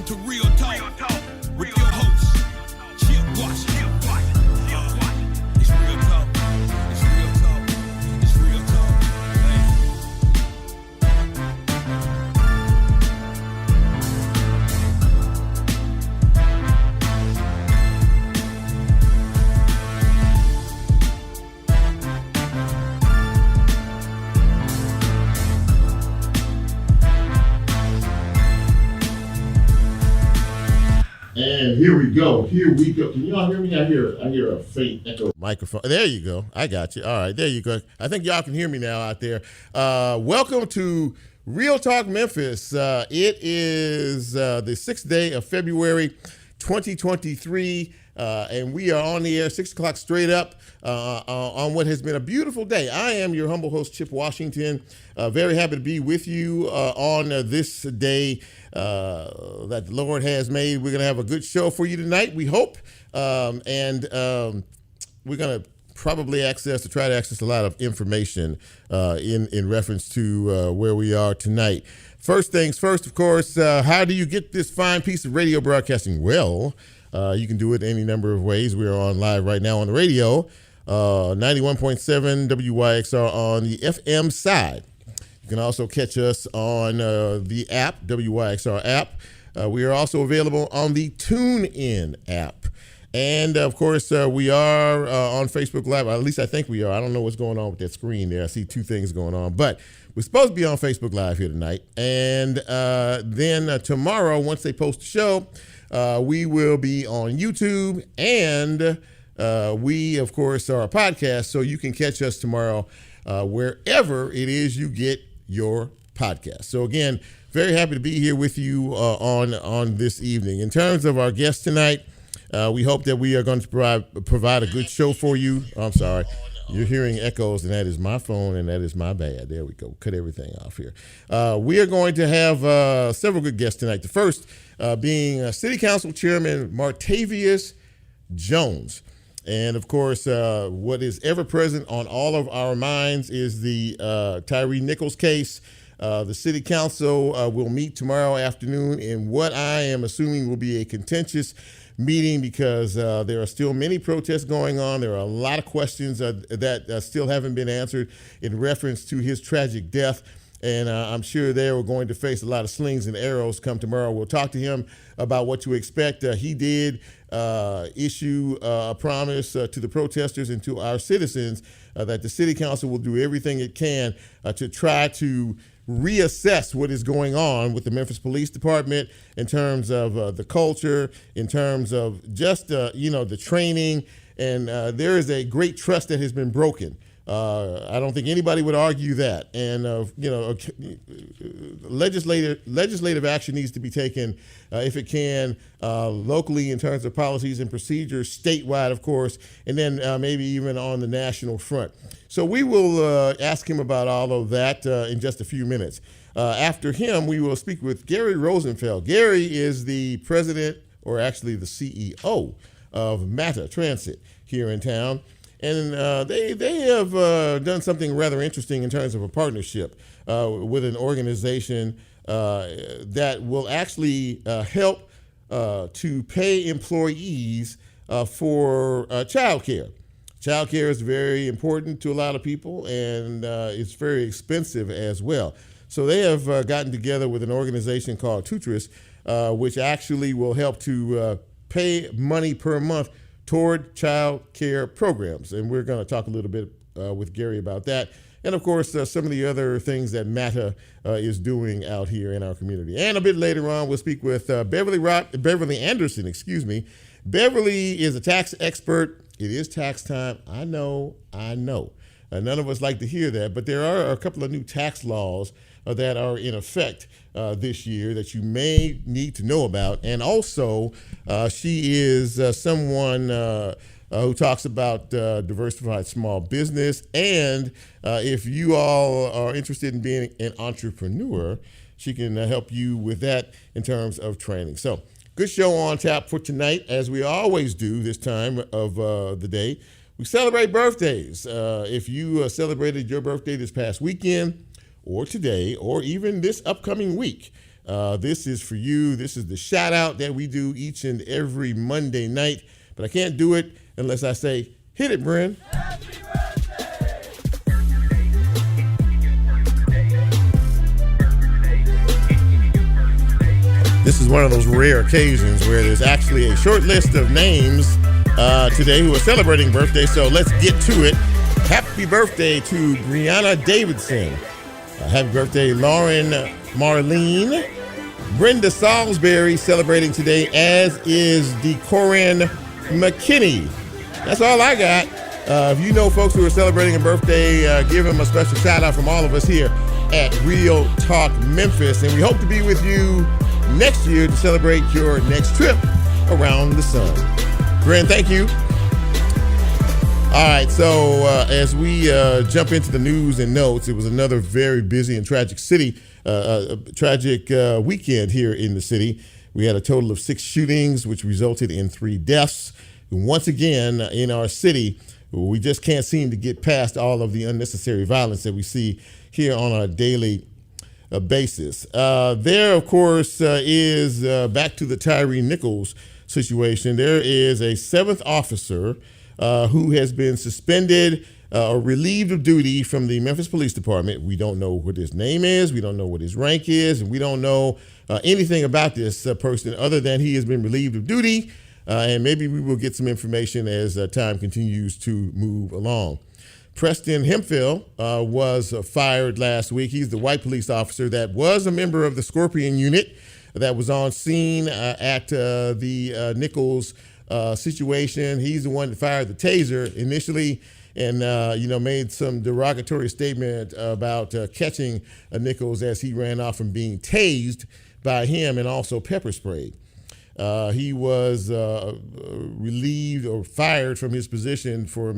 to Real Talk with your host, Chip Washington. It's Real Talk. It's Real Talk. It's Real Talk. And here we go. Here we go. Can y'all hear me? I hear a faint echo. Microphone. There you go. I got you. All right. There you go. I think y'all can hear me now out there. Welcome to Real Talk Memphis. It is the 6th day of February 2023. And we are on the air 6 o'clock straight up on what has been a beautiful day. I am your humble host, Chip Washington. Very happy to be with you on this day that the Lord has made. We're going to have a good show for you tonight, we hope. And we're going to probably try to access a lot of information in reference to where we are tonight. First things first, of course, how do you get this fine piece of radio broadcasting? Well, you can do it any number of ways. We are on live right now on the radio, 91.7 WYXR on the FM side. You can also catch us on the app, WYXR app. We are also available on the TuneIn app. And, of course, we are on Facebook Live. At least I think we are. I don't know what's going on with that screen there. I see two things going on. But we're supposed to be on Facebook Live here tonight. And then tomorrow, once they post the show, we will be on YouTube. And we, of course, are a podcast. So you can catch us tomorrow wherever it is you get your podcast. So, again, very happy to be here with you on this evening. In terms of our guest tonight, we hope that we are going to provide a good show for you. I'm sorry. You're hearing echoes, and that is my phone, and that is my bad. There we go. Cut everything off here. We are going to have several good guests tonight. The first being City Council Chairman Martavius Jones. And, of course, what is ever present on all of our minds is the Tyree Nichols case. The City Council will meet tomorrow afternoon in what I am assuming will be a contentious meeting because there are still many protests going on. There are a lot of questions that still haven't been answered in reference to his tragic death. And I'm sure they are going to face a lot of slings and arrows come tomorrow. We'll talk to him about what to expect. He did issue a promise to the protesters and to our citizens that the City Council will do everything it can to try to reassess what is going on with the Memphis Police Department in terms of the culture, in terms of just, the training. And there is a great trust that has been broken. I don't think anybody would argue that. And, legislative action needs to be taken, if it can, locally in terms of policies and procedures, statewide, of course, and then maybe even on the national front. So we will ask him about all of that in just a few minutes. After him, we will speak with Gary Rosenfeld. Gary is the president, or actually the CEO, of MATA Transit here in town. And they have done something rather interesting in terms of a partnership with an organization that will actually help to pay employees for child care. Child care is very important to a lot of people, and it's very expensive as well. So they have gotten together with an organization called Tutris, which actually will help to pay money per month toward child care programs. And we're going to talk a little bit with Gary about that. And, of course, some of the other things that MATA is doing out here in our community. And a bit later on, we'll speak with Beverly Anderson. Beverly is a tax expert. It is tax time. I know. None of us like to hear that, but there are a couple of new tax laws that are in effect this year that you may need to know about. And also, she is someone who talks about diversified small business. And if you all are interested in being an entrepreneur, she can help you with that in terms of training. So good show on tap for tonight, as we always do this time of the day. We celebrate birthdays. If you celebrated your birthday this past weekend, or today, or even this upcoming week, This is for you. This is the shout out that we do each and every Monday night. But I can't do it unless I say, hit it, Bryn. This is one of those rare occasions where there's actually a short list of names today who are celebrating birthdays. So let's get to it. Happy birthday to Brianna Davidson. Happy birthday, Lauren Marlene. Brenda Salisbury celebrating today, as is DeCorin McKinney. That's all I got. If you know folks who are celebrating a birthday, give them a special shout out from all of us here at Real Talk Memphis. And we hope to be with you next year to celebrate your next trip around the sun. Brent, thank you. All right, so as we jump into the news and notes, it was another very busy and tragic weekend here in the city. We had a total of 6 shootings, which resulted in 3 deaths. Once again, in our city, we just can't seem to get past all of the unnecessary violence that we see here on a daily basis. There, of course, is back to the Tyree Nichols situation. There is a 7th officer who has been suspended or relieved of duty from the Memphis Police Department. We don't know what his name is. We don't know what his rank is. And we don't know anything about this person other than he has been relieved of duty. And maybe we will get some information as time continues to move along. Preston Hemphill was fired last week. He's the white police officer that was a member of the Scorpion unit that was on scene at the Nichols situation. He's the one that fired the taser initially and, made some derogatory statement about catching Nichols as he ran off from being tased by him and also pepper sprayed. He was relieved or fired from his position for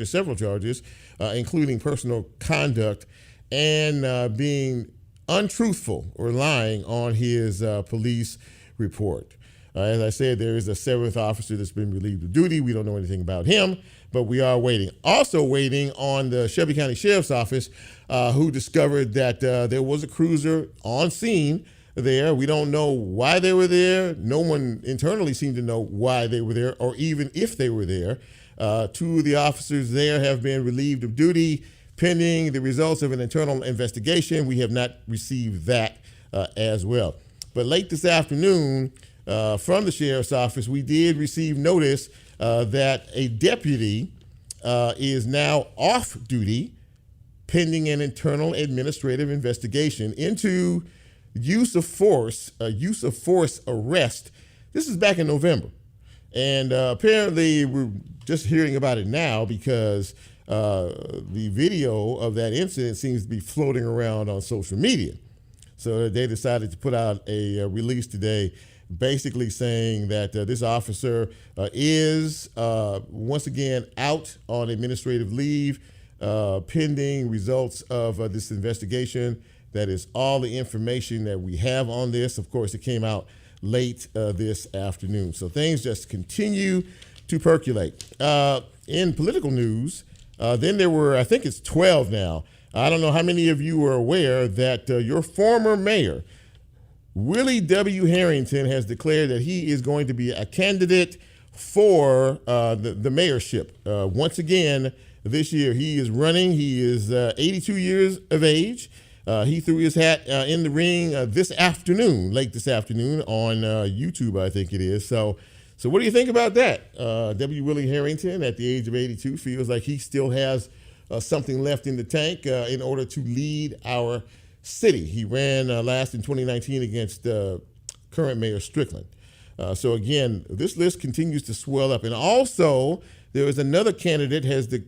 several charges, including personal conduct and being untruthful or lying on his police report. As I said, there is a 7th officer that's been relieved of duty. We don't know anything about him, but we are waiting. Also waiting on the Shelby County Sheriff's Office, who discovered that there was a cruiser on scene there. We don't know why they were there. No one internally seemed to know why they were there or even if they were there. 2 of the officers there have been relieved of duty pending the results of an internal investigation. We have not received that as well. But late this afternoon, from the sheriff's office, we did receive notice that a deputy is now off duty pending an internal administrative investigation into use of force arrest. This is back in November. And apparently we're just hearing about it now because the video of that incident seems to be floating around on social media. So they decided to put out a release today basically saying that this officer is once again out on administrative leave pending results of this investigation. That is all the information that we have on this. Of course, it came out late this afternoon. So things just continue to percolate. In political news, then there were, I think it's 12 now. I don't know how many of you are aware that your former mayor, Willie W. Harrington, has declared that he is going to be a candidate for the mayorship. Once again, this year he is running. He is 82 years of age. He threw his hat in the ring late this afternoon on YouTube, I think it is. So what do you think about that? W. Willie Harrington, at the age of 82, feels like he still has something left in the tank in order to lead our city. He ran last in 2019 against current Mayor Strickland. So again, this list continues to swell up. And also, there is another candidate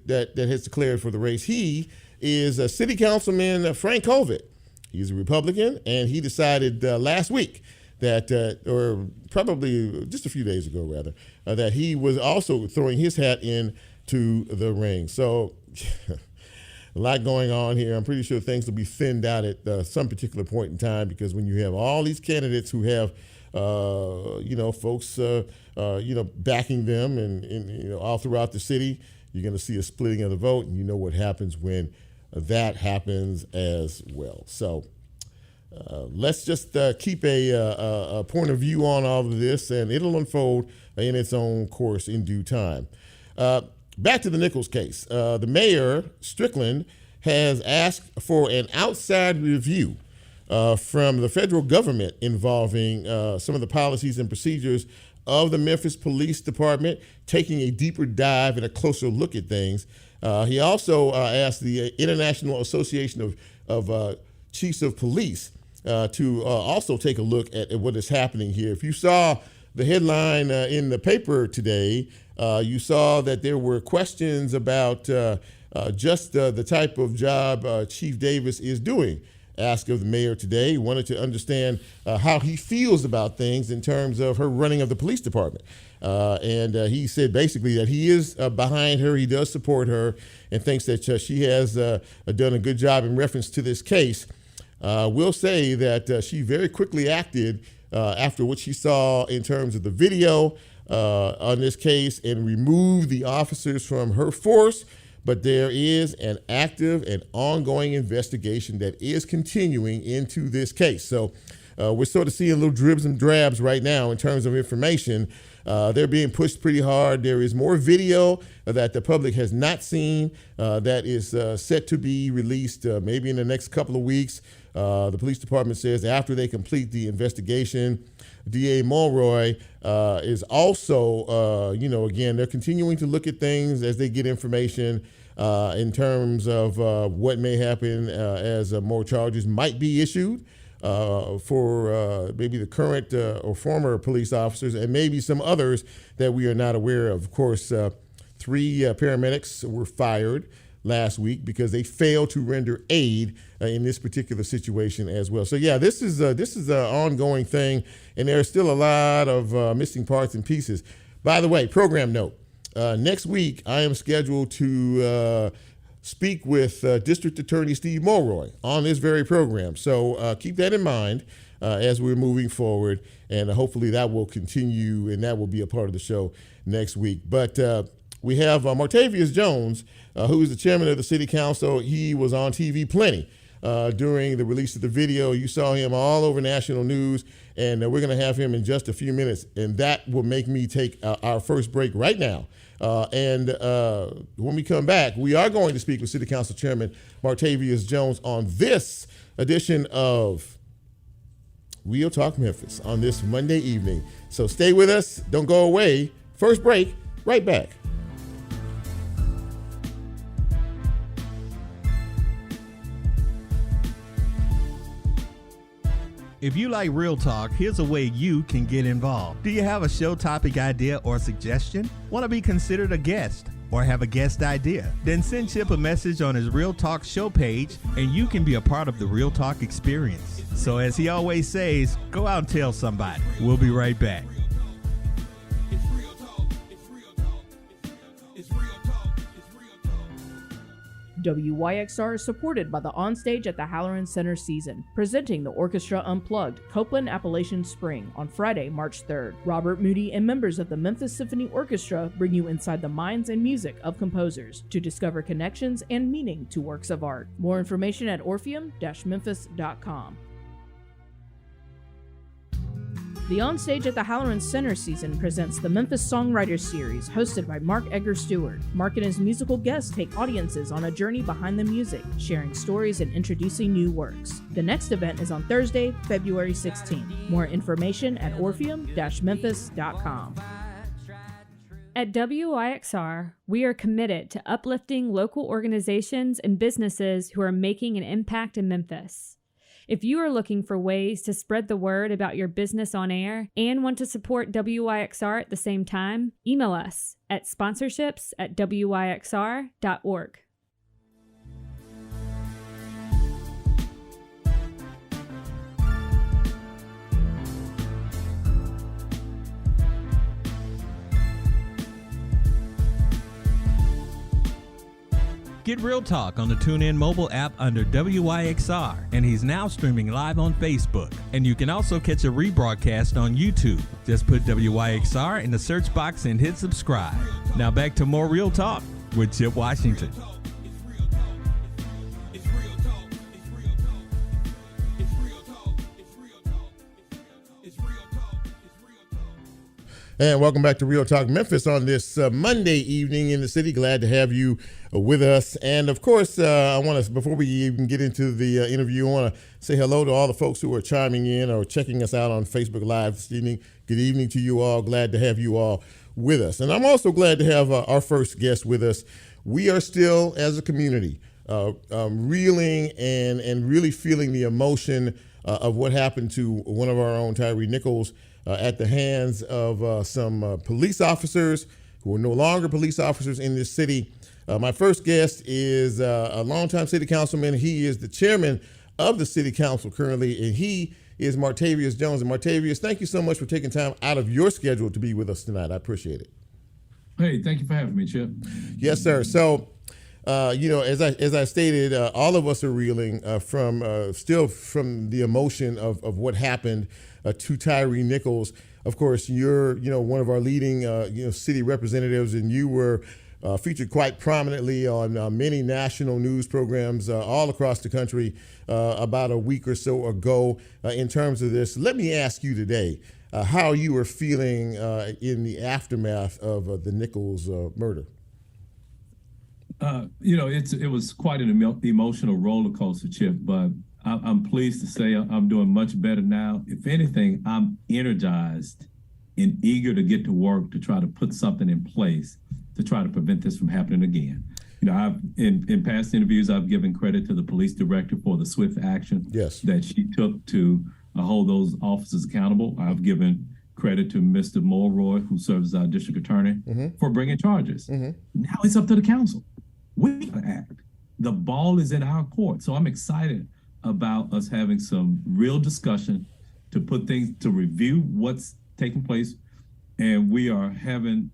that has declared for the race. He is City Councilman Frank Colvett. He's a Republican, and he decided last week that, or probably just a few days ago rather, that he was also throwing his hat into the ring. So a lot going on here. I'm pretty sure things will be thinned out at some particular point in time, because when you have all these candidates who have, folks, backing them and all throughout the city, you're going to see a splitting of the vote, and you know what happens when that happens as well. So let's just keep a point of view on all of this, and it'll unfold in its own course in due time. Back to the Nichols case. The mayor, Strickland, has asked for an outside review from the federal government involving some of the policies and procedures of the Memphis Police Department, taking a deeper dive and a closer look at things. He also asked the International Association of Chiefs of Police to also take a look at what is happening here. If you saw the headline in the paper today, you saw that there were questions about just the type of job Chief Davis is doing. Asked of the mayor today, he wanted to understand how he feels about things in terms of her running of the police department. And he said basically that he is behind her, he does support her, and thinks that she has done a good job in reference to this case. We'll say that she very quickly acted after what she saw in terms of the video on this case and removed the officers from her force. But there is an active and ongoing investigation that is continuing into this case. So we're sort of seeing little dribs and drabs right now in terms of information. They're being pushed pretty hard. There is more video that the public has not seen that is set to be released maybe in the next couple of weeks. The police department says after they complete the investigation. DA Mulroy is also, again, they're continuing to look at things as they get information in terms of what may happen as more charges might be issued for maybe the current or former police officers and maybe some others that we are not aware of. Of course, 3 paramedics were fired last week because they failed to render aid in this particular situation as well. So yeah, this is an ongoing thing, and there are still a lot of missing parts and pieces. By the way, program note: next week I am scheduled to speak with District Attorney Steve Mulroy on this very program. So keep that in mind as we're moving forward, and hopefully that will continue, and that will be a part of the show next week. But we have Martavius Jones, who is the chairman of the city council. He was on TV plenty during the release of the video. You saw him all over national news, and we're going to have him in just a few minutes, and that will make me take our first break right now. And when we come back, we are going to speak with City Council Chairman Martavius Jones on this edition of Real Talk Memphis on this Monday evening. So stay with us. Don't go away. First break, right back. If you like Real Talk, here's a way you can get involved. Do you have a show topic idea or suggestion? Want to be considered a guest or have a guest idea? Then send Chip a message on his Real Talk show page and you can be a part of the Real Talk experience. So as he always says, go out and tell somebody. We'll be right back. WYXR is supported by the Onstage at the Halloran Center season, presenting the Orchestra Unplugged, Copeland Appalachian Spring, on Friday, March 3rd. Robert Moody and members of the Memphis Symphony Orchestra bring you inside the minds and music of composers to discover connections and meaning to works of art. More information at orpheum-memphis.com. The Onstage at the Halloran Center season presents the Memphis Songwriters Series, hosted by Mark Edgar Stewart. Mark and his musical guests take audiences on a journey behind the music, sharing stories and introducing new works. The next event is on Thursday, February 16th. More information at orpheum-memphis.com. At WYXR, we are committed to uplifting local organizations and businesses who are making an impact in Memphis. If you are looking for ways to spread the word about your business on air and want to support WYXR at the same time, email us at sponsorships@wyxr.org. Get Real Talk on the TuneIn mobile app under WYXR, and he's now streaming live on Facebook. And you can also catch a rebroadcast on YouTube. Just put WYXR in the search box and hit subscribe. Now back to more Real Talk with Chip Washington. And welcome back to Real Talk Memphis on this Monday evening in the city. Glad to have you with us. And of course, I want to, before we even get into the interview, I want to say hello to all the folks who are chiming in or checking us out on Facebook Live this evening. Good evening to you all. Glad to have you all with us. And I'm also glad to have our first guest with us. We are still, as a community, reeling and really feeling the emotion of what happened to one of our own, Tyree Nichols, at the hands of some police officers who are no longer police officers in this city. My first guest is a longtime city councilman. He is the chairman of the city council currently, and he is Martavius Jones. And Martavius, thank you so much for taking time out of your schedule to be with us tonight. I appreciate it. Hey, thank you for having me, Chip. Yes, sir. So, as I stated, all of us are reeling from the emotion of what happened to Tyree Nichols. Of course, you're one of our leading city representatives, and you were featured quite prominently on many national news programs all across the country about a week or so ago in terms of this. Let me ask you today how you were feeling in the aftermath of the Nichols murder. It was quite an emotional roller coaster, Chip, but I'm pleased to say I'm doing much better now. If anything, I'm energized and eager to get to work to try to put something in place to try to prevent this from happening again. I've in past interviews, I've given credit to the police director for the swift action that she took to hold those officers accountable. I've given credit to Mr. Mulroy, who serves as our district attorney, for bringing charges. Now it's up to the council. We gotta act. The ball is in our court. So I'm excited about us having some real discussion to put things, to review what's taking place. And we are having,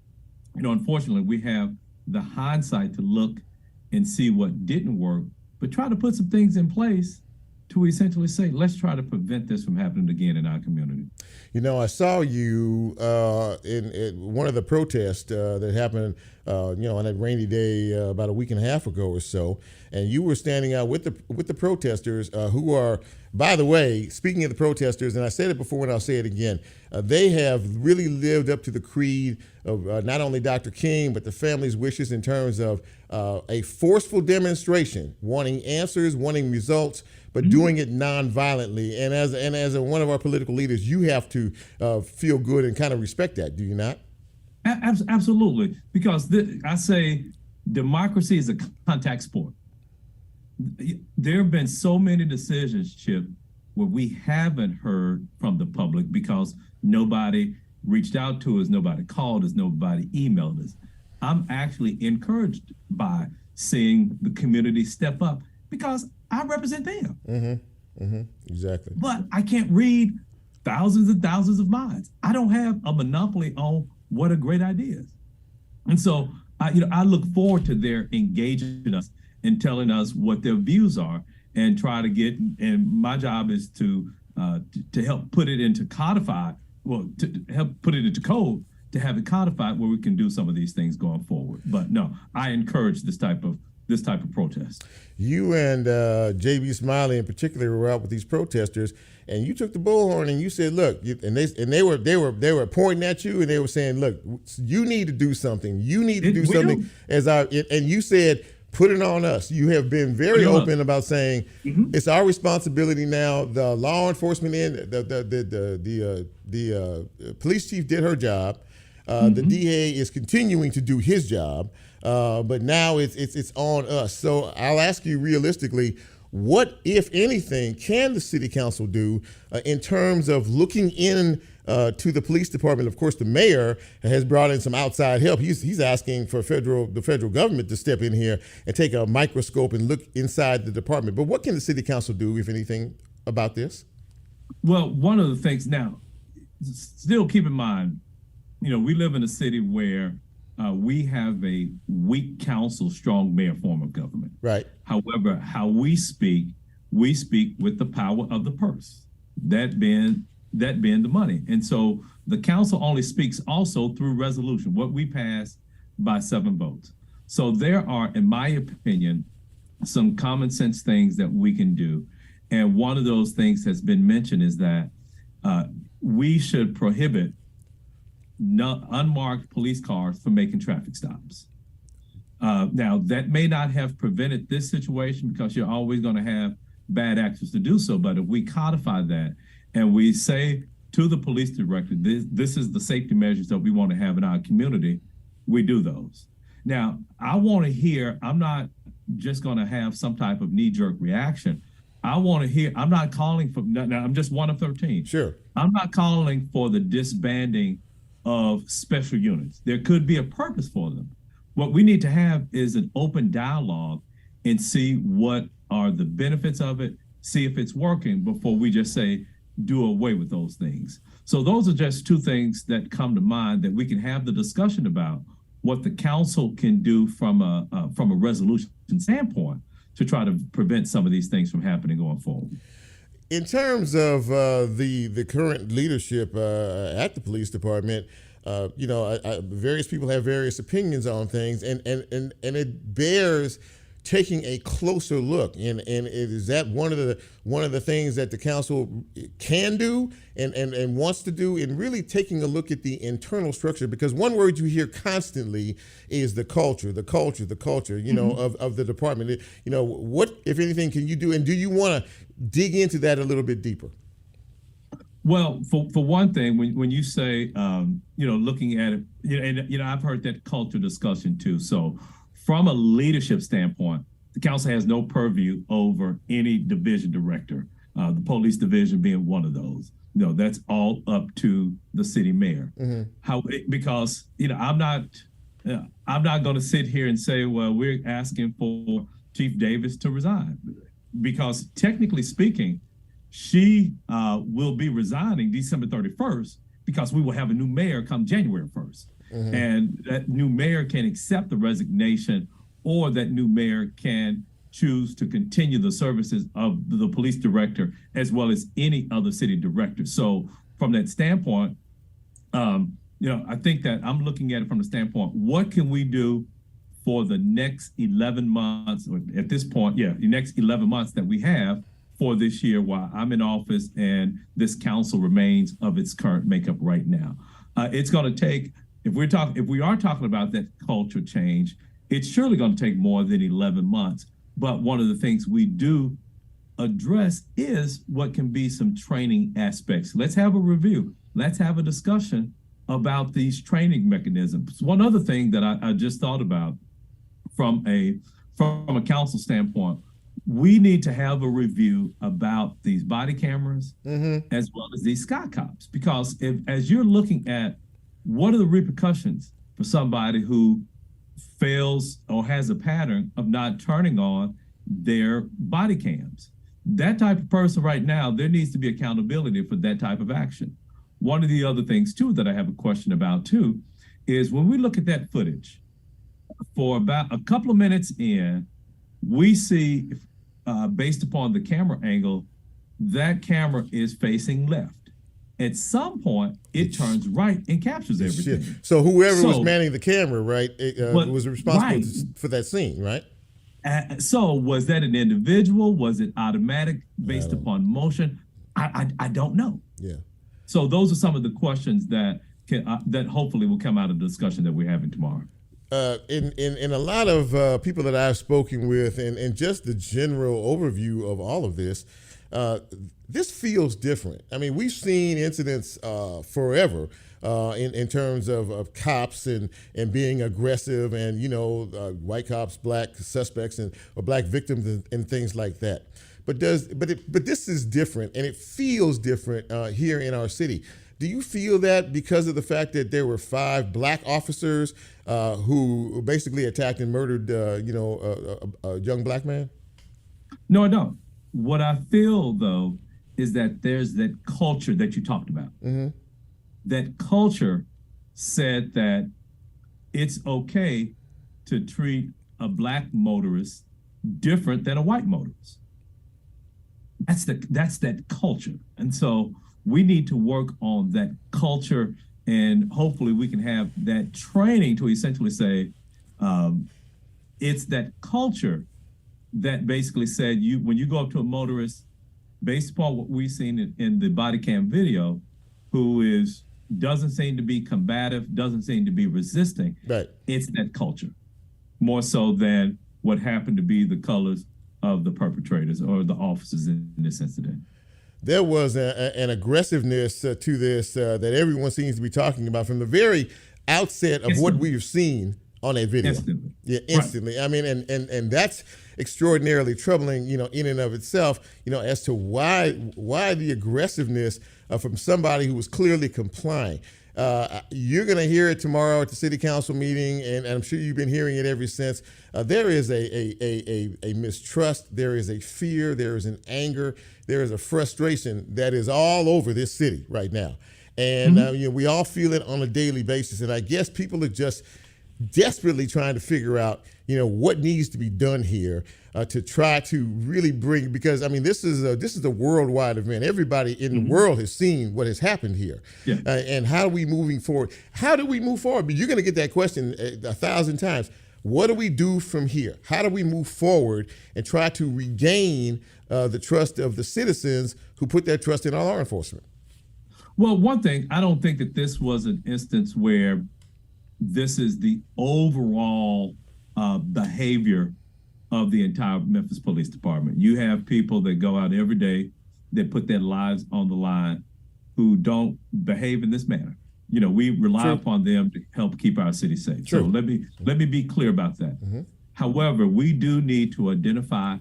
unfortunately, we have the hindsight to look and see what didn't work, but try to put some things in place to essentially say, let's try to prevent this from happening again in our community. I saw you in one of the protests that happened, on that rainy day about a week and a half ago or so, and you were standing out with the protesters who are, by the way, speaking of the protesters, and I said it before and I'll say it again, they have really lived up to the creed of not only Dr. King, but the family's wishes in terms of a forceful demonstration, wanting answers, wanting results, but doing it non-violently. And as one of our political leaders, you have to feel good and kind of respect that, do you not? Absolutely, because I say democracy is a contact sport. There have been so many decisions, Chip, where we haven't heard from the public because nobody reached out to us, nobody called us, nobody emailed us. I'm actually encouraged by seeing the community step up because I represent them. Exactly. But I can't read thousands and thousands of minds. I don't have a monopoly on what are great ideas. And so, I look forward to their engaging us and telling us what their views are and try to get, and my job is to help put it into codified, to help put it into code, to have it codified where we can do some of these things going forward. But no, I encourage this type of protest. You and J.B. Smiley in particular were out with these protesters, and you took the bullhorn and you said, "Look," and they were pointing at you and they were saying, "Look, you need to do something. You need to do something." And you said, "Put it on us." You have been very open about saying it's our responsibility now. The law enforcement the police chief did her job. The DA is continuing to do his job. But now it's on us. So I'll ask you realistically, what, if anything, can the city council do in terms of looking in to the police department? Of course, the mayor has brought in some outside help. He's asking for the federal government to step in here and take a microscope and look inside the department. But what can the city council do, if anything, about this? Well, one of the things now, still keep in mind, we live in a city where we have a weak council, strong mayor form of government. Right. However, how we speak with the power of the purse, that being the money. And so the council only speaks also through resolution, what we pass by 7 votes. So there are, in my opinion, some common sense things that we can do. And one of those things that's been mentioned is that we should prohibit unmarked police cars from making traffic stops. Now, that may not have prevented this situation because you're always going to have bad actors to do so. But if we codify that and we say to the police director, this is the safety measures that we want to have in our community, we do those. Now, I want to hear, I'm not just going to have some type of knee-jerk reaction. I want to hear, I'm not calling for, now I'm just one of 13. Sure. I'm not calling for the disbanding of special units. There could be a purpose for them. What we need to have is an open dialogue and see what are the benefits of it, see if it's working before we just say, do away with those things. So those are just two things that come to mind that we can have the discussion about what the council can do from a resolution standpoint to try to prevent some of these things from happening going forward. In terms of the current leadership at the police department, various people have various opinions on things, and it bears taking a closer look. And is that one of the things that the council can do and wants to do, in really taking a look at the internal structure? Because one word you hear constantly is the culture, of the department. What, if anything, can you do, and do you want to dig into that a little bit deeper? Well, for one thing, when you say, looking at it, I've heard that culture discussion too. So from a leadership standpoint, the council has no purview over any division director, the police division being one of those. That's all up to the city mayor. Mm-hmm. Because I'm not going to sit here and say, well, we're asking for Chief Davis to resign, because technically speaking, she will be resigning December 31st because we will have a new mayor come January 1st. Mm-hmm. And that new mayor can accept the resignation, or that new mayor can choose to continue the services of the police director as well as any other city director. So from that standpoint, I think that I'm looking at it from the standpoint, what can we do for the next 11 months, or at this point, the next 11 months that we have for this year while I'm in office and this council remains of its current makeup right now. It's going to take, if we are talking about that culture change, it's surely going to take more than 11 months. But one of the things we do address is what can be some training aspects. Let's have a review. Let's have a discussion about these training mechanisms. One other thing that I just thought about from a council standpoint, we need to have a review about these body cameras, mm-hmm. as well as these sky cops, because as you're looking at what are the repercussions for somebody who fails or has a pattern of not turning on their body cams, that type of person right now, there needs to be accountability for that type of action. One of the other things too that I have a question about too is when we look at that footage, for about a couple of minutes in, we see, based upon the camera angle, that camera is facing left. At some point, it turns right and captures everything. Shit. So whoever was manning the camera, right, was responsible for that scene, right? So was that an individual? Was it automatic based upon motion? I don't know. Yeah. So those are some of the questions that that hopefully will come out of the discussion that we're having tomorrow. In a lot of people that I've spoken with, and just the general overview of all of this, this feels different. I mean, we've seen incidents forever in terms of cops and being aggressive, and white cops, black suspects, or black victims, and things like that. But this is different, and it feels different here in our city. Do you feel that because of the fact that there were 5 black officers who basically attacked and murdered, a young black man? No, I don't. What I feel, though, is that there's that culture that you talked about. Mm-hmm. That culture said that it's okay to treat a black motorist different than a white motorist. That's that culture. And so we need to work on that culture, and hopefully we can have that training to essentially say, it's that culture that basically said when you go up to a motorist, based upon what we've seen in the body cam video, who is doesn't seem to be combative, doesn't seem to be resisting. Right. It's that culture, more so than what happened to be the colors of the perpetrators or the officers in this incident. There was an aggressiveness to this that everyone seems to be talking about from the very outset of what we've seen on that video. Instantly. Yeah, instantly. Right. I mean, and that's extraordinarily troubling, in and of itself, as to why the aggressiveness from somebody who was clearly complying. You're going to hear it tomorrow at the city council meeting, and I'm sure you've been hearing it ever since. There is a mistrust, there is a fear, there is an anger, there is a frustration that is all over this city right now. And we all feel it on a daily basis. And I guess people are just desperately trying to figure out, what needs to be done here to try to really bring, because this is a worldwide event. Everybody in the world has seen what has happened here. Yeah. And how are we moving forward? How do we move forward? But you're going to get that question 1,000 times. What do we do from here? How do we move forward and try to regain the trust of the citizens who put their trust in our law enforcement? Well, one thing, I don't think that this was an instance where this is the overall behavior of the entire Memphis Police Department. You have people that go out every day, that put their lives on the line, who don't behave in this manner. We rely upon them to help keep our city safe. So let me be clear about that. However, we do need to identify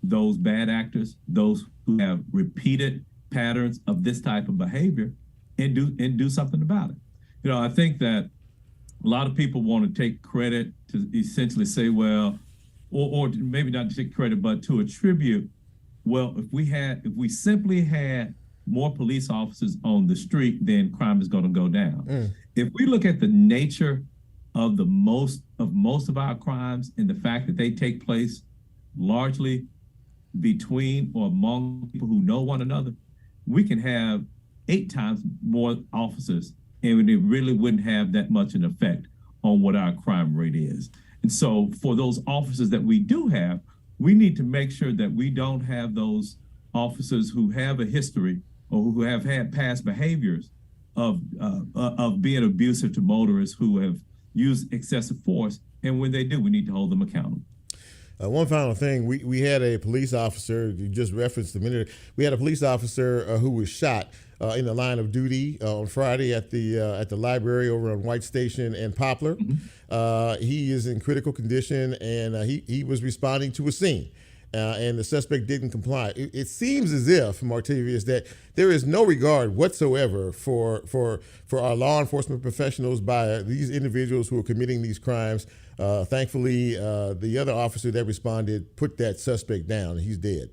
those bad actors, those who have repeated patterns of this type of behavior, and do something about it. I think that a lot of people want to take credit to essentially say, well, or maybe not to take credit, but to attribute, well, if we simply had more police officers on the street, then crime is going to go down. If we look at the nature of most of our crimes and the fact that they take place largely between or among people who know one another, we can have 8 times more officers, and it really wouldn't have that much an effect on what our crime rate is. And so for those officers that we do have, we need to make sure that we don't have those officers who have a history or who have had past behaviors of being abusive to motorists who have used excessive force. And when they do, we need to hold them accountable. One final thing, we had a police officer, you just referenced a minute, we had a police officer who was shot in the line of duty on Friday at the library over on White Station and Poplar. He is in critical condition, and he was responding to a scene. And the suspect didn't comply. It seems as if, Martavius, that there is no regard whatsoever for our law enforcement professionals by these individuals who are committing these crimes. Thankfully, the other officer that responded put that suspect down. He's dead.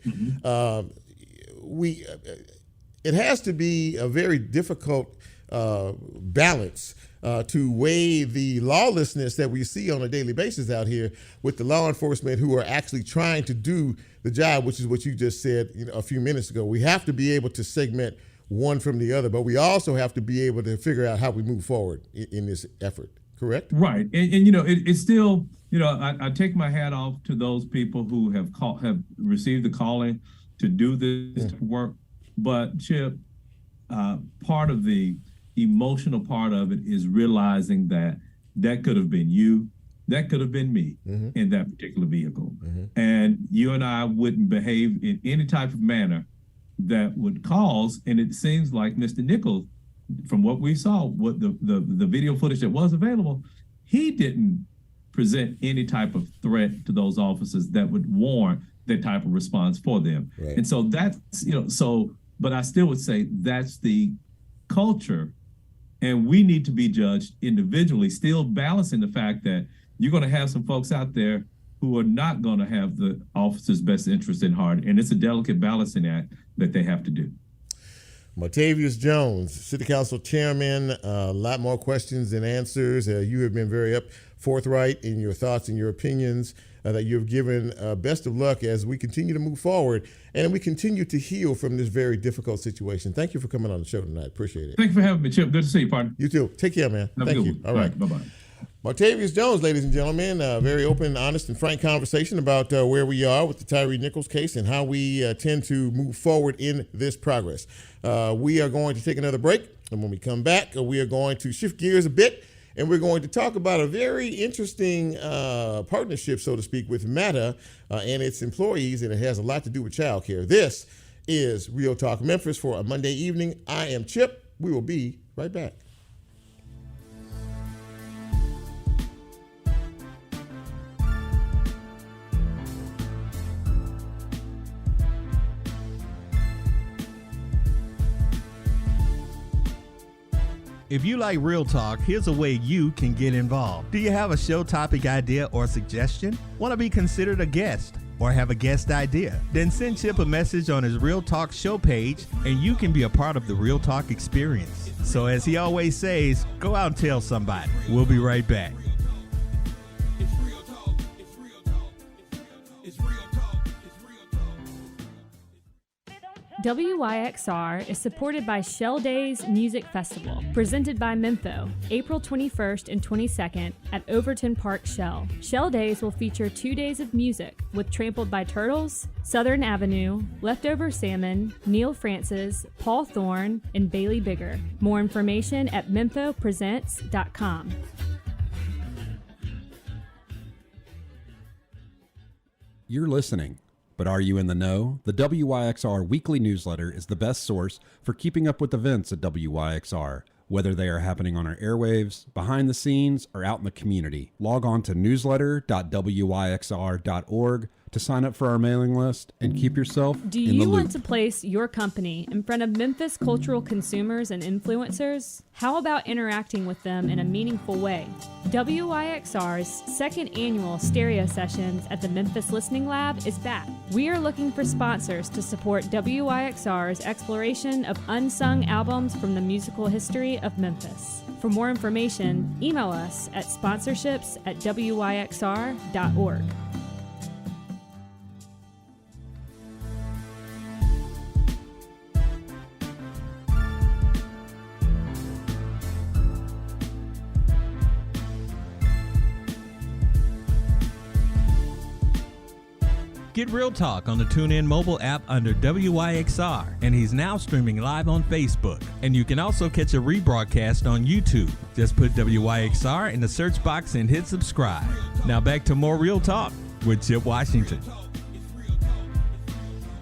It has to be a very difficult balance to weigh the lawlessness that we see on a daily basis out here with the law enforcement who are actually trying to do the job, which is what you just said a few minutes ago. We have to be able to segment one from the other, but we also have to be able to figure out how we move forward in this effort. Correct? Right. And it's still, I take my hat off to those people who have received the calling to do this work. But Chip, part of the emotional part of it is realizing that could have been you, that could have been me in that particular vehicle. And you and I wouldn't behave in any type of manner that would cause, and it seems like Mr. Nichols, from what we saw, what the video footage that was available, he didn't present any type of threat to those officers that would warrant that type of response for them. Right. And so that's, but I still would say that's the culture, and we need to be judged individually, still balancing the fact that you're going to have some folks out there who are not going to have the officer's best interest in heart, and it's a delicate balancing act that they have to do. Martavius Jones, City Council Chairman, a lot more questions than answers. You have been very forthright in your thoughts and your opinions that you've given. Best of luck as we continue to move forward and we continue to heal from this very difficult situation. Thank you for coming on the show tonight. Appreciate it. Thank you for having me, Chip. Good to see you, partner. You too. Take care, man. Thank you. All right. Bye-bye. Martavius Jones, ladies and gentlemen, a very open, honest, and frank conversation about where we are with the Tyree Nichols case and how we tend to move forward in this progress. We are going to take another break. And when we come back, we are going to shift gears a bit, and we're going to talk about a very interesting partnership, so to speak, with Meta and its employees, and it has a lot to do with childcare. This is Real Talk Memphis for a Monday evening. I am Chip. We will be right back. If you like Real Talk, here's a way you can get involved. Do you have a show topic idea or suggestion? Want to be considered a guest or have a guest idea? Then send Chip a message on his Real Talk show page and you can be a part of the Real Talk experience. So as he always says, go out and tell somebody. We'll be right back. It's real talk. It's real talk. It's real talk. It's real talk. WYXR is supported by Shell Days Music Festival, presented by Mempho, April 21st and 22nd at Overton Park Shell. Shell Days will feature 2 days of music with Trampled by Turtles, Southern Avenue, Leftover Salmon, Neil Francis, Paul Thorne, and Bailey Bigger. More information at memphopresents.com. You're listening. But are you in the know? The WYXR weekly newsletter is the best source for keeping up with events at WYXR, whether they are happening on our airwaves, behind the scenes, or out in the community. Log on to newsletter.wyxr.org to sign up for our mailing list and keep yourself Do in the you loop. want to place your company in front of Memphis cultural consumers and influencers? How about interacting with them in a meaningful way? WYXR's second annual stereo sessions at the Memphis Listening Lab is back. We are looking for sponsors to support WYXR's exploration of unsung albums from the musical history of Memphis. For more information, email us at sponsorships@wyxr.org. Get Real Talk on the TuneIn mobile app under WYXR, and he's now streaming live on Facebook. And you can also catch a rebroadcast on YouTube. Just put WYXR in the search box and hit subscribe. Now back to more Real Talk with Chip Washington. It's real talk.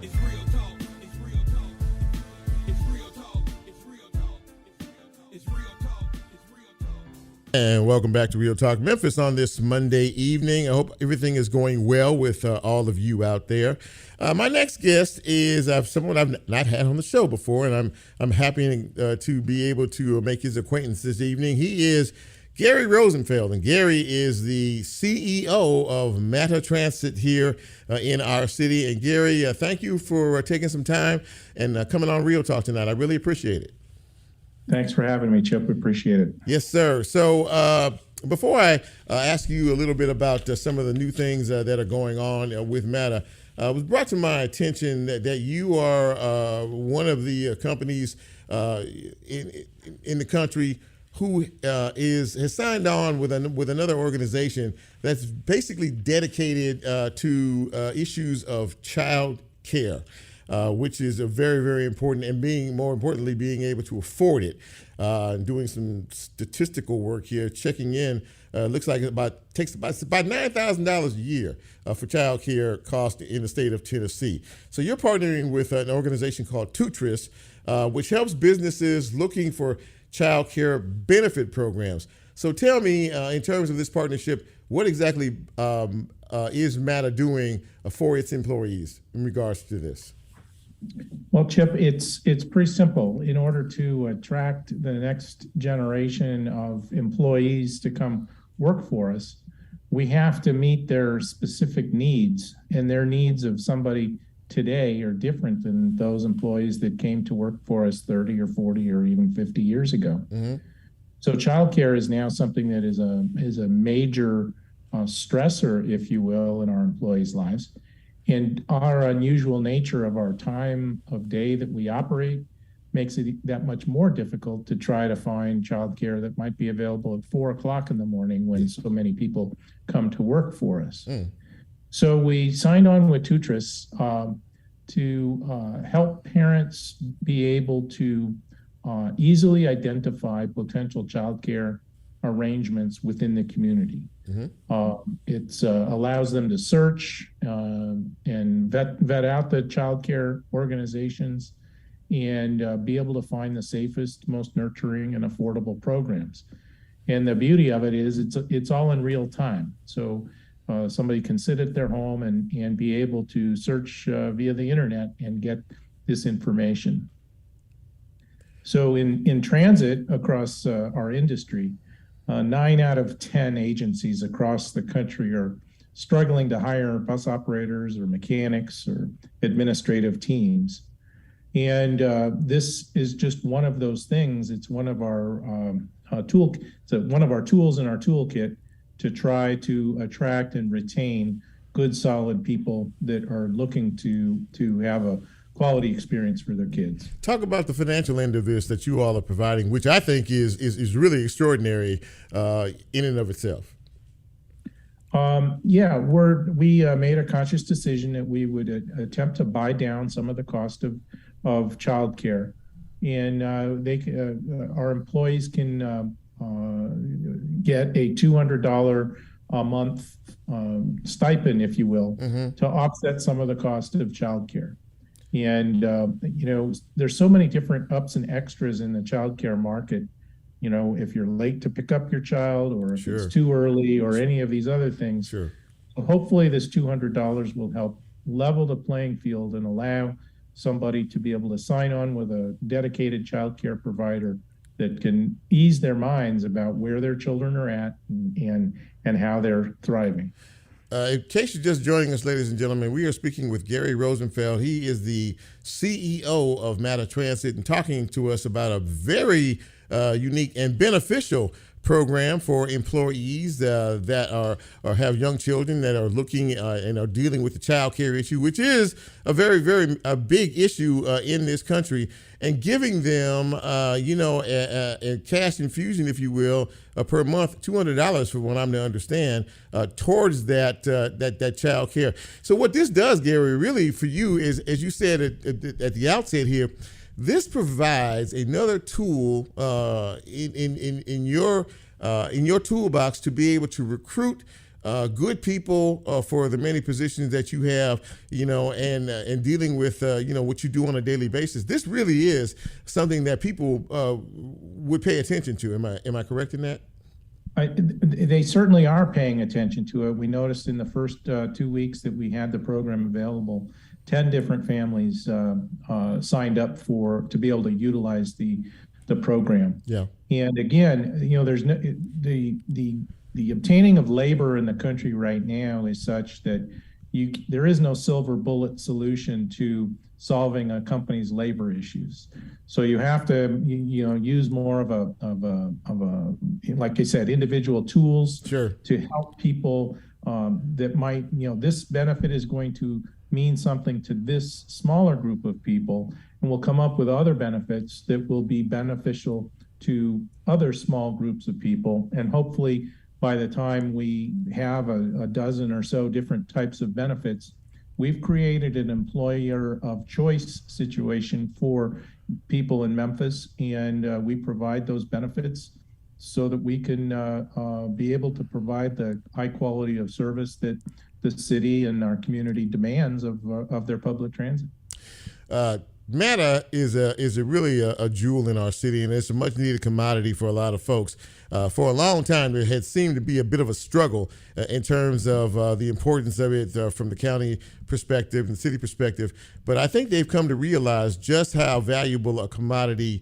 It's real talk. It's real talk. It's real talk. It's real talk. It's real talk. It's real talk. And welcome back to Real Talk Memphis on this Monday evening. I hope everything is going well with all of you out there. My next guest is someone I've not had on the show before, and I'm happy to be able to make his acquaintance this evening. He is Gary Rosenfeld, and Gary is the CEO of Meta Transit here in our city. And Gary, thank you for taking some time and coming on Real Talk tonight. I really appreciate it. Thanks for having me, Chip. We appreciate it. Yes, sir. So before I ask you a little bit about some of the new things that are going on with Meta, it was brought to my attention that you are one of the companies in the country who has signed on with another organization that's basically dedicated to issues of child care. Which is a very, very important, and more importantly, being able to afford it. Doing some statistical work here, checking in, looks like it takes about $9,000 a year for child care costs in the state of Tennessee. So you're partnering with an organization called Tutris, which helps businesses looking for child care benefit programs. So tell me, in terms of this partnership, what exactly is Meta doing for its employees in regards to this? Well, Chip, it's pretty simple. In order to attract the next generation of employees to come work for us, we have to meet their specific needs, and their needs of somebody today are different than those employees that came to work for us 30 or 40 or even 50 years ago. Mm-hmm. So childcare is now something that is a major stressor, if you will, in our employees' lives. And our unusual nature of our time of day that we operate makes it that much more difficult to try to find childcare that might be available at 4 o'clock in the morning when so many people come to work for us. So we signed on with Tutris to help parents be able to easily identify potential childcare arrangements within the community. It allows them to search and vet out the childcare organizations and be able to find the safest, most nurturing, and affordable programs. And the beauty of it is it's all in real time. So somebody can sit at their home and be able to search via the internet and get this information. So in transit across our industry, 9 out of 10 agencies across the country are struggling to hire bus operators or mechanics or administrative teams. And this is just one of those things. It's one of our one of our tools in our toolkit to try to attract and retain good, solid people that are looking to have a quality experience for their kids. Talk about the financial end of this that you all are providing, which I think is really extraordinary in and of itself. We made a conscious decision that we would attempt to buy down some of the cost of childcare, and our employees can get a $200 a month stipend, if you will, to offset some of the cost of childcare. And there's so many different ups and extras in the childcare market. If you're late to pick up your child, or if it's too early, or any of these other things. So hopefully this $200 will help level the playing field and allow somebody to be able to sign on with a dedicated childcare provider that can ease their minds about where their children are at and how they're thriving. In case you're just joining us, ladies and gentlemen, we are speaking with Gary Rosenfeld. He is the CEO of Matter Transit, and talking to us about a very unique and beneficial program for employees that have young children that are looking and are dealing with the child care issue, which is a very, very big issue in this country, and giving them, a cash infusion, if you will, per month, $200 for what I'm to understand, towards that child care. So what this does, Gary, really for you is, as you said at the outset here, this provides another tool in your toolbox to be able to recruit good people for the many positions that you have, and dealing with what you do on a daily basis. This really is something that people would pay attention to. Am I correct in that? They certainly are paying attention to it. We noticed in the first 2 weeks that we had the program available, 10 different families signed up to be able to utilize the program. Yeah. And again, there's the obtaining of labor in the country right now is such that there is no silver bullet solution to solving a company's labor issues. So you have to use more of a like I said, individual tools to help people that might, this benefit is going to mean something to this smaller group of people, and we'll come up with other benefits that will be beneficial to other small groups of people. And hopefully by the time we have a dozen or so different types of benefits, we've created an employer of choice situation for people in Memphis, and we provide those benefits so that we can be able to provide the high quality of service that the city and our community demands of their public transit. MATA is really a jewel in our city, and it's a much needed commodity for a lot of folks. For a long time, there had seemed to be a bit of a struggle in terms of the importance of it from the county perspective and city perspective. But I think they've come to realize just how valuable a commodity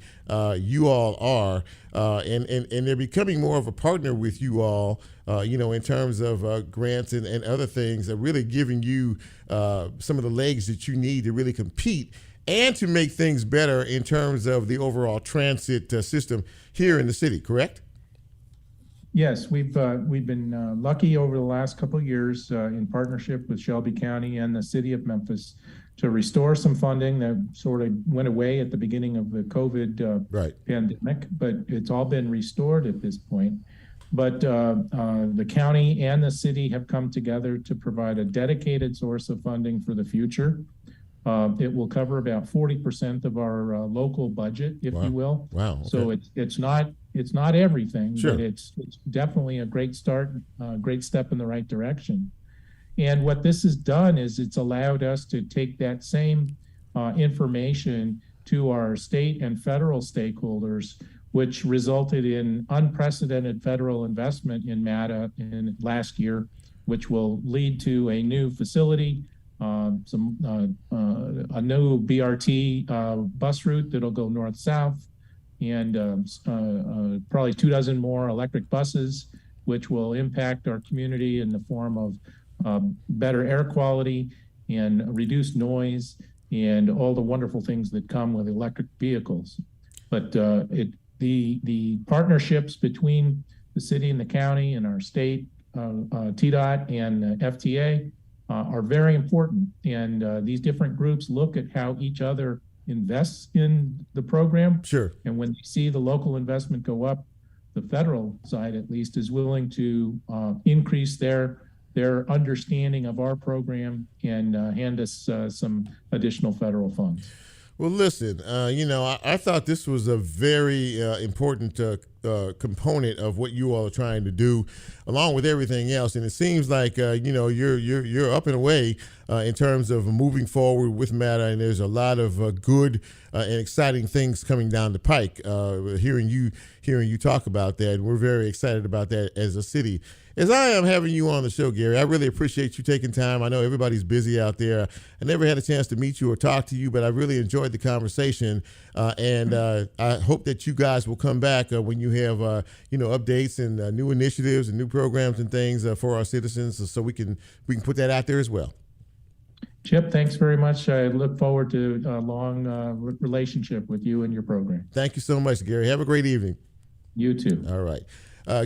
you all are, and they're becoming more of a partner with you all, in terms of grants and other things, that really giving you some of the legs that you need to really compete and to make things better in terms of the overall transit system here in the city, correct? Yes, we've been lucky over the last couple of years in partnership with Shelby County and the city of Memphis to restore some funding that sort of went away at the beginning of the COVID pandemic, but it's all been restored at this point. But the county and the city have come together to provide a dedicated source of funding for the future. It will cover about 40% of our local budget, if you will. Wow. Okay. So it's not everything, Sure. but it's definitely a great start, great step in the right direction. And what this has done is it's allowed us to take that same information to our state and federal stakeholders, which resulted in unprecedented federal investment in MATA in last year, which will lead to a new facility, a new BRT bus route that'll go north-south, and probably 24 more electric buses, which will impact our community in the form of better air quality and reduced noise and all the wonderful things that come with electric vehicles. But the partnerships between the city and the county and our state, TDOT and FTA, are very important. And these different groups look at how each other invests in the program. Sure. And when they see the local investment go up, the federal side at least is willing to increase their understanding of our program and hand us some additional federal funds. Well, listen, I thought this was a very important component of what you all are trying to do, along with everything else. And it seems like you're up and away in terms of moving forward with MATA, and there's a lot of good and exciting things coming down the pike. Hearing you talk about that, and we're very excited about that as a city. As I am having you on the show, Gary, I really appreciate you taking time. I know everybody's busy out there. I never had a chance to meet you or talk to you, but I really enjoyed the conversation. And I hope that you guys will come back when you have, updates and new initiatives and new programs and things for our citizens, so we can put that out there as well. Chip, thanks very much. I look forward to a long relationship with you and your program. Thank you so much, Gary. Have a great evening. You too. All right.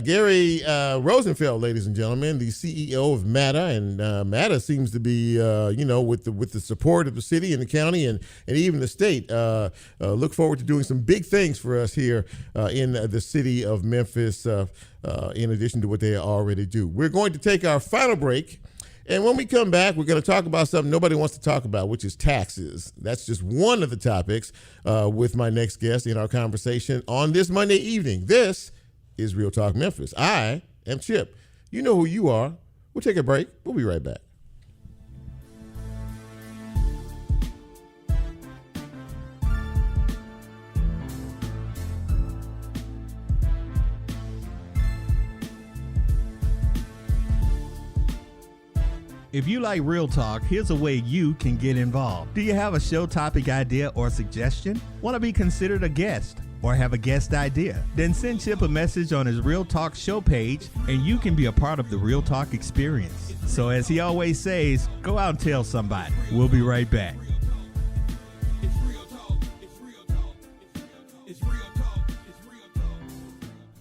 Gary Rosenfeld, ladies and gentlemen, the CEO of MATA, and MATA seems to be, with the support of the city and the county and even the state, look forward to doing some big things for us here in the city of Memphis, in addition to what they already do. We're going to take our final break. And when we come back, we're going to talk about something nobody wants to talk about, which is taxes. That's just one of the topics with my next guest in our conversation on this Monday evening. This is Real Talk Memphis. I am Chip. You know who you are. We'll take a break. We'll be right back. If you like Real Talk, here's a way you can get involved. Do you have a show topic idea or suggestion? Want to be considered a guest or have a guest idea? Then send Chip a message on his Real Talk show page and you can be a part of the Real Talk experience. So as he always says, go out and tell somebody. We'll be right back.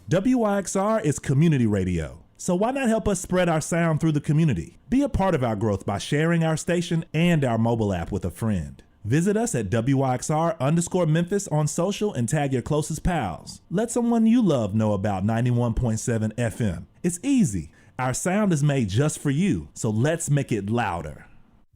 WYXR is community radio. So why not help us spread our sound through the community? Be a part of our growth by sharing our station and our mobile app with a friend. Visit us at WYXR_Memphis on social and tag your closest pals. Let someone you love know about 91.7 FM. It's easy. Our sound is made just for you, so let's make it louder.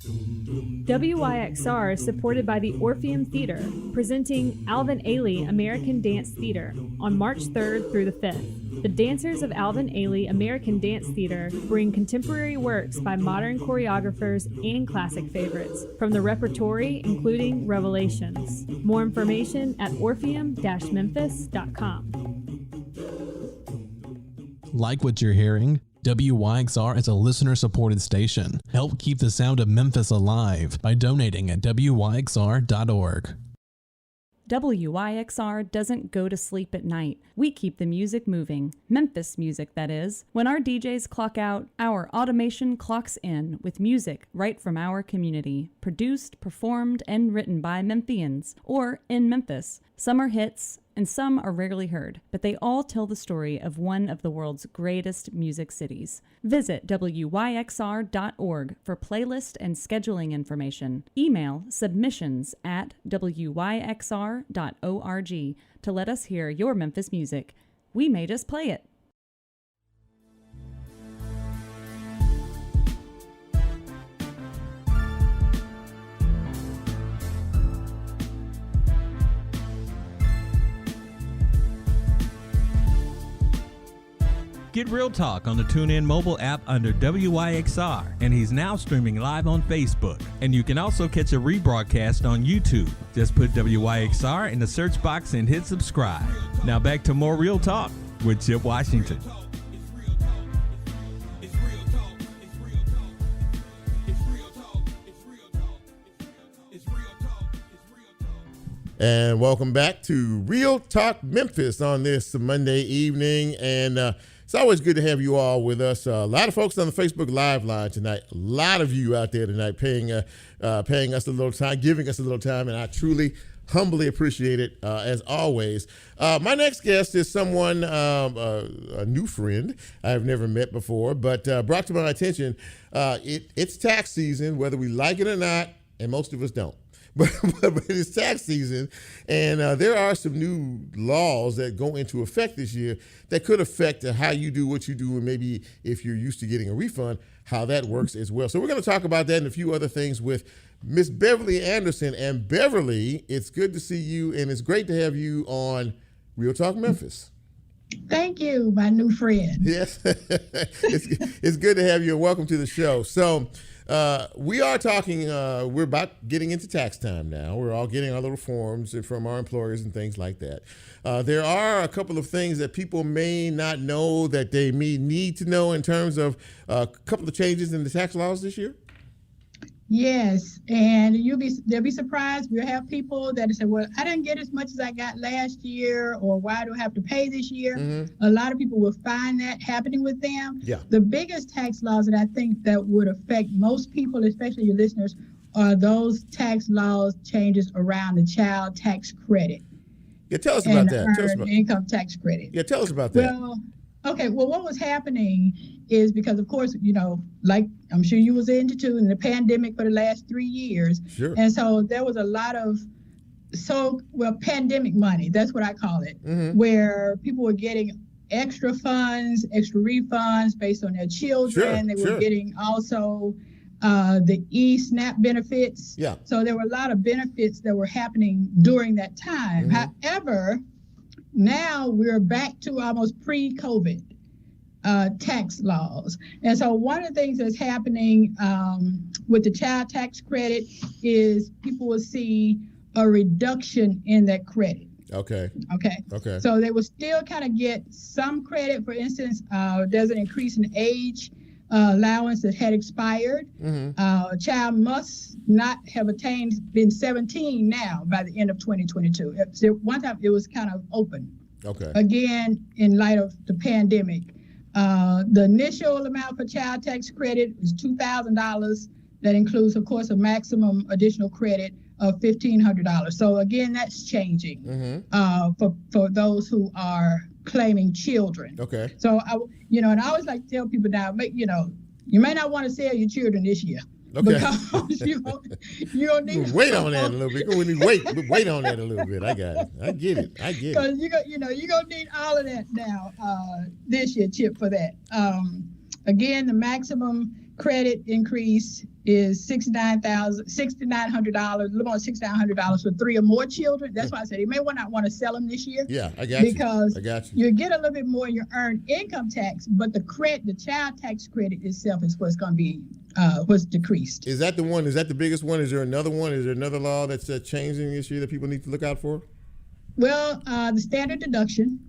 WYXR is supported by the Orpheum Theater, presenting Alvin Ailey American Dance Theater on March 3rd through the 5th. The dancers of Alvin Ailey American Dance Theater bring contemporary works by modern choreographers and classic favorites from the repertory, including Revelations. More information at orpheum-memphis.com. Like what you're hearing? WYXR is a listener-supported station. Help keep the sound of Memphis alive by donating at WYXR.org. WYXR doesn't go to sleep at night. We keep the music moving. Memphis music, that is. When our DJs clock out, our automation clocks in with music right from our community. Produced, performed, and written by Memphians, or in Memphis. Some are hits, and some are rarely heard, but they all tell the story of one of the world's greatest music cities. Visit WYXR.org for playlist and scheduling information. Email submissions@WYXR.org to let us hear your Memphis music. We may just play it. Get Real Talk on the TuneIn mobile app under WYXR, and he's now streaming live on Facebook. And you can also catch a rebroadcast on YouTube. Just put WYXR in the search box and hit subscribe. Now back to more Real Talk with Chip Washington. And welcome back to Real Talk Memphis on this Monday evening. And it's always good to have you all with us. A lot of folks on the Facebook Live line tonight. A lot of you out there tonight paying us a little time, giving us a little time, and I truly, humbly appreciate it, as always. My next guest is someone, a new friend I've never met before, but brought to my attention. It's tax season, whether we like it or not, and most of us don't. But it's tax season, and there are some new laws that go into effect this year that could affect how you do what you do, and maybe if you're used to getting a refund, how that works as well. So we're going to talk about that and a few other things with Miss Beverly Anderson. And Beverly, it's good to see you, and it's great to have you on Real Talk Memphis. Thank you, my new friend. Yes, it's good to have you, and welcome to the show. So we are talking, we're about getting into tax time now. We're all getting our little forms from our employers and things like that. There are a couple of things that people may not know that they may need to know in terms of a couple of changes in the tax laws this year. Yes, and they'll be surprised. We'll have people that say, well, I didn't get as much as I got last year, or why do I have to pay this year? Mm-hmm. A lot of people will find that happening with them. Yeah. The biggest tax laws that I think that would affect most people, especially your listeners, are those tax laws changes around the child tax credit. Yeah, tell us about that. Tell us about income tax credit. Yeah, tell us about that. Well, okay, well, what was happening is because, of course, like I'm sure you was into too, in the pandemic for the last 3 years. Sure. And so there was a lot of pandemic money, that's what I call it, mm-hmm. where people were getting extra funds, extra refunds based on their children. Sure, they were getting also the SNAP benefits. Yeah. So there were a lot of benefits that were happening during that time. Mm-hmm. However, now we're back to almost pre-COVID tax laws. And so one of the things that's happening with the child tax credit is people will see a reduction in that credit. Okay. So they will still kind of get some credit. For instance, there's an increase in age allowance that had expired. Mm-hmm. A child must not have been 17 now by the end of 2022. So one time it was kind of open. Okay. Again, in light of the pandemic, the initial amount for child tax credit is $2,000. That includes, of course, a maximum additional credit of $1,500. So again, that's changing for those who are claiming children. Okay. So and I always like to tell people now, you may not want to sell your children this year. Okay. Because you don't need wait on that a little bit. We need wait on that a little bit. I got it. I get it. Because you're gonna need all of that now this year, Chip, for that. Again, the maximum credit increase is $6,900, a little more than $6,900 for 3 or more children. That's why I said you may not want to sell them this year. Yeah, I got you. Because you get a little bit more in your earned income tax, but the child tax credit itself is what's going to be what's decreased. Is that the one? Is that the biggest one? Is there another one? Is there another law that's changing this year that people need to look out for? Well, the standard deduction.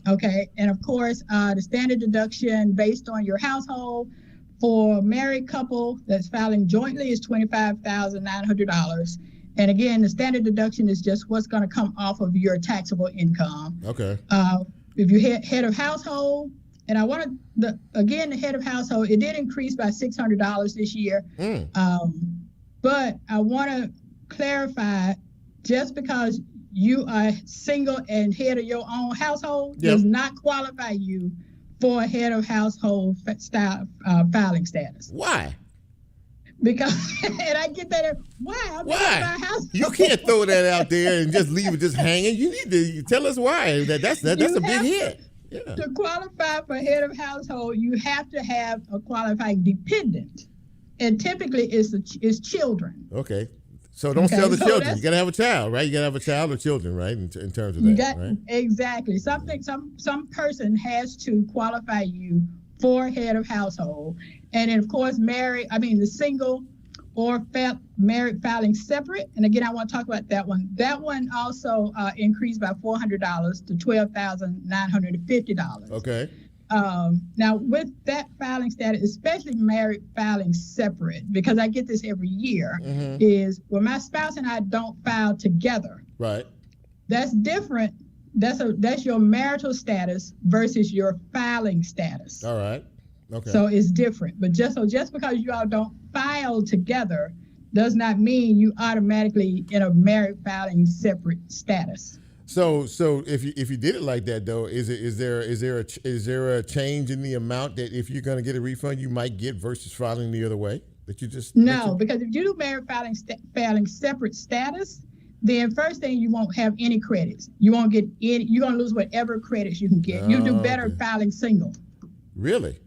Okay, and of course, the standard deduction based on your household. For a married couple that's filing jointly is $25,900. And again, the standard deduction is just what's going to come off of your taxable income. Okay. If you're head of household, and I wanted the head of household, it did increase by $600 this year. But I want to clarify, just because you are single and head of your own household does not qualify you for a head of household style filing status. Why? Because, and I get that, why? Why? You can't throw that out there and just leave it just hanging. You need to tell us why. That's a big hit. Yeah. To qualify for head of household, you have to have a qualifying dependent. And typically it's children. Okay. So don't sell the children. You got to have a child, right? You got to have a child or children, right? In terms of that, right? Exactly. Some person has to qualify you for head of household. And then, of course, the single or married filing separate. And again, I want to talk about that one. That one also increased by $400 to $12,950. Okay. Now, with that filing status, especially married filing separate, because I get this every year, is when my spouse and I don't file together. Right. That's different. That's your marital status versus your filing status. All right. Okay. So it's different. But just because you all don't file together does not mean you automatically in a married filing separate status. So if you did it like that though, is there a change in the amount that if you're going to get a refund you might get versus filing the other way that you just because if you do married filing separate status, then first thing you won't have any credits. You won't get any. You're going to lose whatever credits you can get. You do better filing single. Really?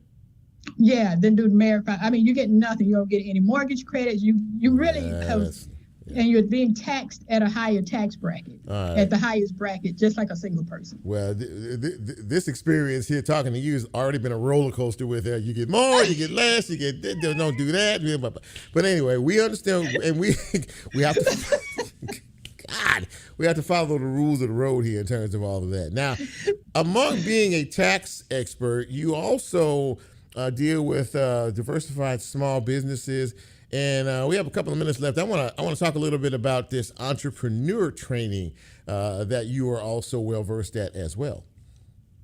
Yeah, then do married filing. I mean, you get nothing. You don't get any mortgage credits. You really have. And you're being taxed at a higher tax bracket, at the highest bracket, just like a single person. Well, this experience here talking to you has already been a roller coaster with that. You get more, you get less, you get don't do that. But anyway, we understand, and we have to. God, we have to follow the rules of the road here in terms of all of that. Now, among being a tax expert, you also deal with diversified small businesses. And we have a couple of minutes left. I want to talk a little bit about this entrepreneur training that you are also well versed at as well.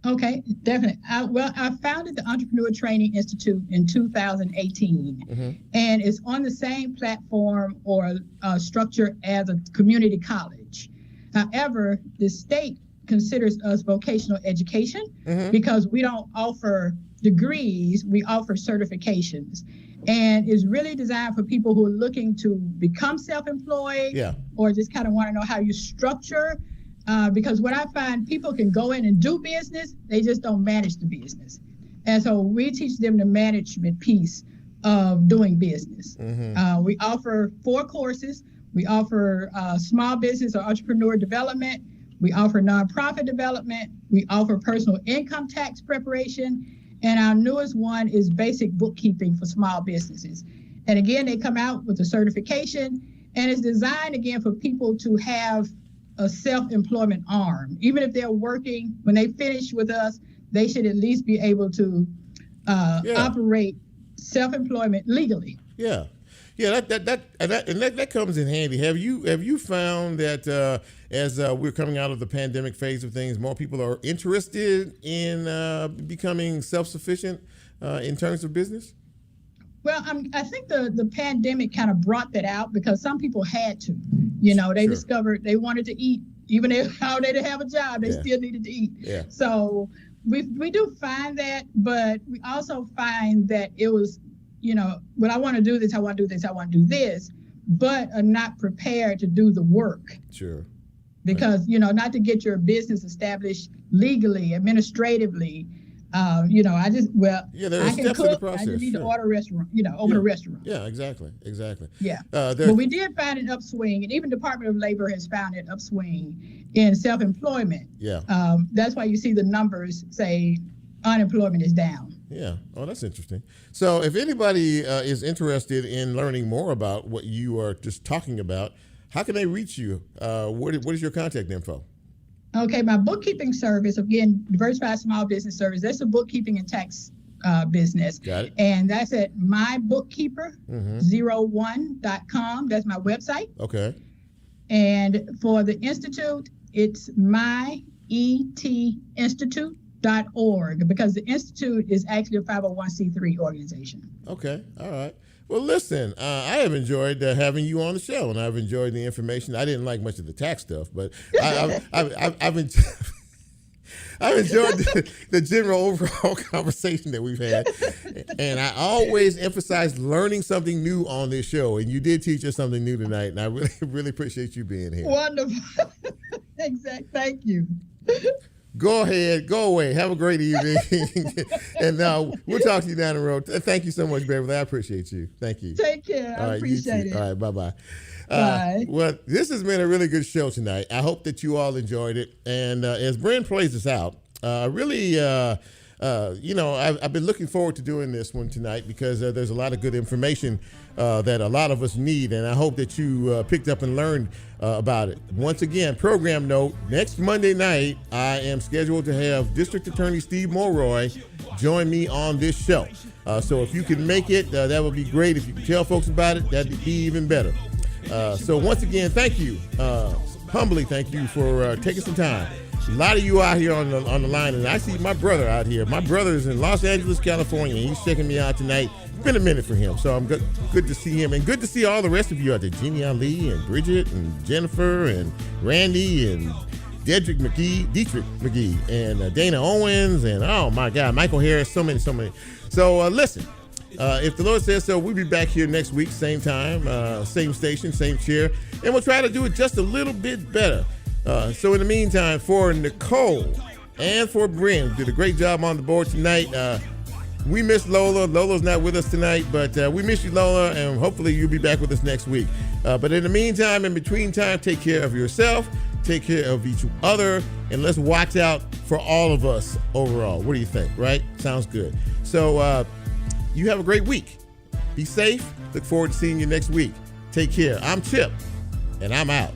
Okay, definitely. I founded the Entrepreneur Training Institute in 2018, and it's on the same platform or structure as a community college. However, the state considers us vocational education because we don't offer degrees, we offer certifications. And it's really designed for people who are looking to become self-employed or just kind of want to know how you structure. Because what I find, people can go in and do business, they just don't manage the business. And so we teach them the management piece of doing business. We offer 4 courses. We offer small business or entrepreneur development. We offer nonprofit development. We offer personal income tax preparation. And our newest one is basic bookkeeping for small businesses. And again, they come out with a certification, and it's designed again for people to have a self-employment arm. Even if they're working, when they finish with us, they should at least be able to operate self-employment legally. Yeah. That comes in handy. Have you found that as we're coming out of the pandemic phase of things, more people are interested in becoming self-sufficient in terms of business? Well, I think the pandemic kind of brought that out because some people had to. They discovered they wanted to eat, even if they didn't have a job, they still needed to eat. Yeah. So we do find that, but we also find that it was, I want to do this, I want to do this, I want to do this, but are not prepared to do the work. Sure. Because, not to get your business established legally, administratively, I can cook, I just need to order a restaurant, open a restaurant. Yeah, exactly. Yeah, but we did find an upswing, and even Department of Labor has found an upswing in self-employment. Yeah. That's why you see the numbers say unemployment is down. Yeah. Oh, that's interesting. So if anybody is interested in learning more about what you are just talking about, how can they reach you? What is your contact info? Okay, my bookkeeping service, again, Diversified Small Business Service, that's a bookkeeping and tax business. Got it. And that's at mybookkeeper01.com. That's my website. Okay. And for the Institute, it's myETinstitute.org because the Institute is actually a 501c3 organization. Okay. All right. Well, listen, I have enjoyed having you on the show, and I've enjoyed the information. I didn't like much of the tax stuff, but I've enjoyed the general overall conversation that we've had. And I always emphasize learning something new on this show, and you did teach us something new tonight, and I really, really appreciate you being here. Wonderful. Exactly. Thank you. Go ahead, go away. Have a great evening. And we'll talk to you down the road. Thank you so much, Beverly. I appreciate you. Thank you. Take care. I appreciate it. All right, bye-bye. Bye. Well, this has been a really good show tonight. I hope that you all enjoyed it. And as Brent plays us out, I've been looking forward to doing this one tonight because there's a lot of good information that a lot of us need, and I hope that you picked up and learned about it. Once again, program note, next Monday night, I am scheduled to have District Attorney Steve Mulroy join me on this show. So if you can make it, that would be great. If you can tell folks about it, that'd be even better. So once again, thank you. Humbly thank you for taking some time. A lot of you out here on the line, and I see my brother out here. My brother is in Los Angeles, California, and he's checking me out tonight. It's been a minute for him, so I'm good to see him, and good to see all the rest of you out there. Jeannie Ali and Bridget and Jennifer and Randy and Dietrich McGee and Dana Owens and, oh my God, Michael Harris, so many. So listen, if the Lord says so, we'll be back here next week, same time, same station, same chair, and we'll try to do it just a little bit better. So in the meantime, for Nicole and for Bryn, did a great job on the board tonight. We miss Lola. Lola's not with us tonight, but we miss you, Lola, and hopefully you'll be back with us next week. But in the meantime, in between time, take care of yourself, take care of each other, and let's watch out for all of us overall. What do you think, right? Sounds good. So you have a great week. Be safe. Look forward to seeing you next week. Take care. I'm Chip, and I'm out.